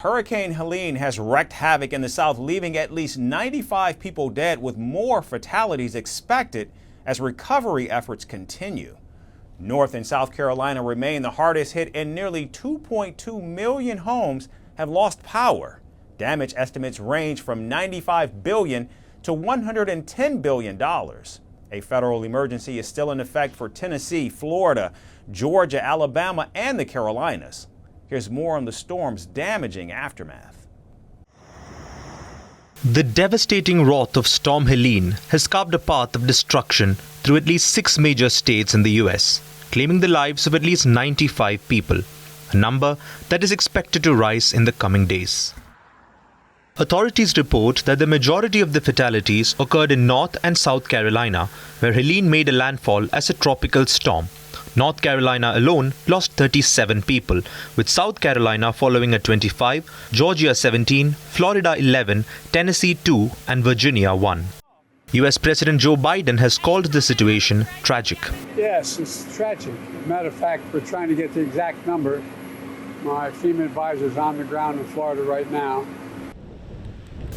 Hurricane Helene has wreaked havoc in the south, leaving at least 95 people dead, with more fatalities expected as recovery efforts continue. North and South Carolina remain the hardest hit, and nearly 2.2 million homes have lost power. Damage estimates range from $95 billion to $110 billion. A federal emergency is still in effect for Tennessee, Florida, Georgia, Alabama, and the Carolinas. Here's more on the storm's damaging aftermath. The devastating wrath of Storm Helene has carved a path of destruction through at least 6 major states in the U.S., claiming the lives of at least 95 people, a number that is expected to rise in the coming days. Authorities report that the majority of the fatalities occurred in North and South Carolina, where Helene made a landfall as a tropical storm. North Carolina alone lost 37 people, with South Carolina following at 25, Georgia 17, Florida 11, Tennessee 2, and Virginia 1. U.S. President Joe Biden has called the situation tragic. Yes, it's tragic. Matter of fact, we're trying to get the exact number. My FEMA advisor is on the ground in Florida right now.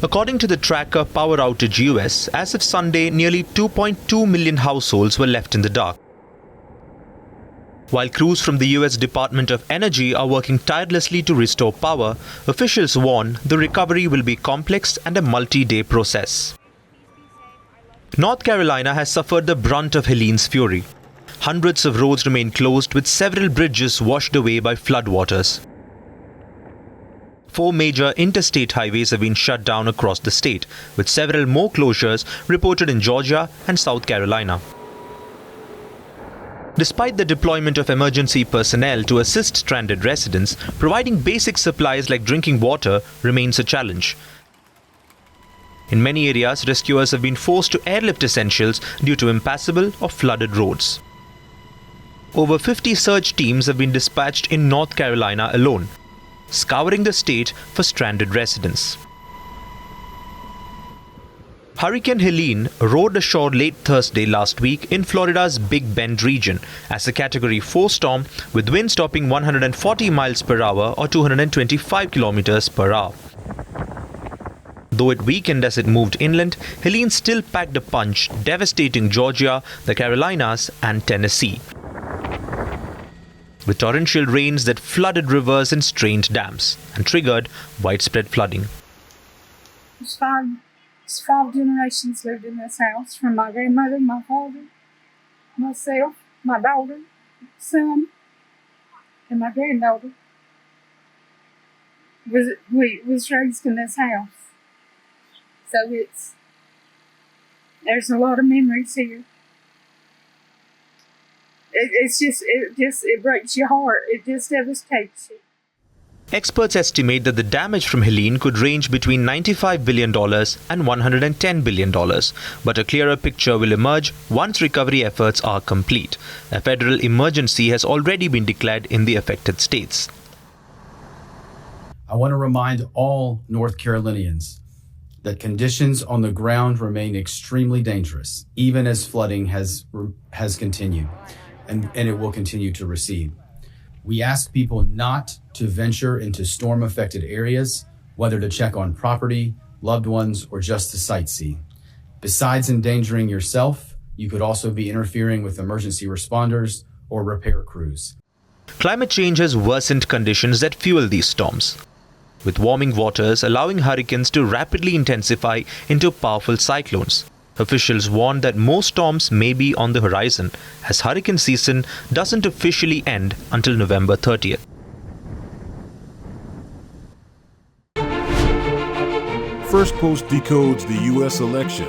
According to the tracker Power Outage US, as of Sunday, nearly 2.2 million households were left in the dark. While crews from the U.S. Department of Energy are working tirelessly to restore power, officials warn the recovery will be complex and a multi-day process. North Carolina has suffered the brunt of Helene's fury. Hundreds of roads remain closed, with several bridges washed away by floodwaters. 4 major interstate highways have been shut down across the state, with several more closures reported in Georgia and South Carolina. Despite the deployment of emergency personnel to assist stranded residents, providing basic supplies like drinking water remains a challenge. In many areas, rescuers have been forced to airlift essentials due to impassable or flooded roads. Over 50 search teams have been dispatched in North Carolina alone, scouring the state for stranded residents. Hurricane Helene rode ashore late Thursday last week in Florida's Big Bend region as a Category 4 storm, with winds topping 140 miles per hour or 225 kilometers per hour. Though it weakened as it moved inland, Helene still packed a punch, devastating Georgia, the Carolinas, and Tennessee, with torrential rains that flooded rivers and strained dams and triggered widespread flooding. It's 5 generations lived in this house, from my grandmother, my father, myself, my daughter, son, and my granddaughter. We was raised in this house. So there's a lot of memories here. It breaks your heart. It just devastates you. Experts estimate that the damage from Helene could range between $95 billion and $110 billion, but a clearer picture will emerge once recovery efforts are complete. A federal emergency has already been declared in the affected states. I want to remind all North Carolinians that conditions on the ground remain extremely dangerous, even as flooding has continued, and it will continue to recede. We ask people not to venture into storm-affected areas, whether to check on property, loved ones, or just to sightsee. Besides endangering yourself, you could also be interfering with emergency responders or repair crews. Climate change has worsened conditions that fuel these storms, with warming waters allowing hurricanes to rapidly intensify into powerful cyclones. Officials warn that more storms may be on the horizon, as hurricane season doesn't officially end until November 30th. Firstpost decodes the U.S. election,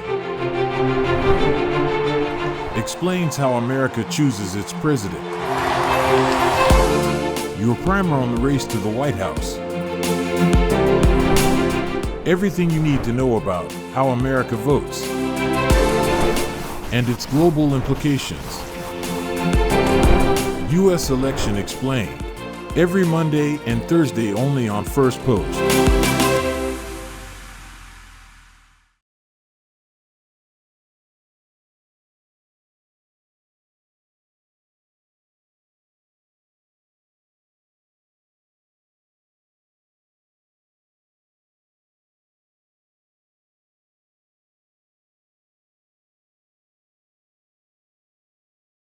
explains how America chooses its president. Your primer on the race to the White House. Everything you need to know about how America votes and its global implications. U.S. Election Explained, every Monday and Thursday only on Firstpost.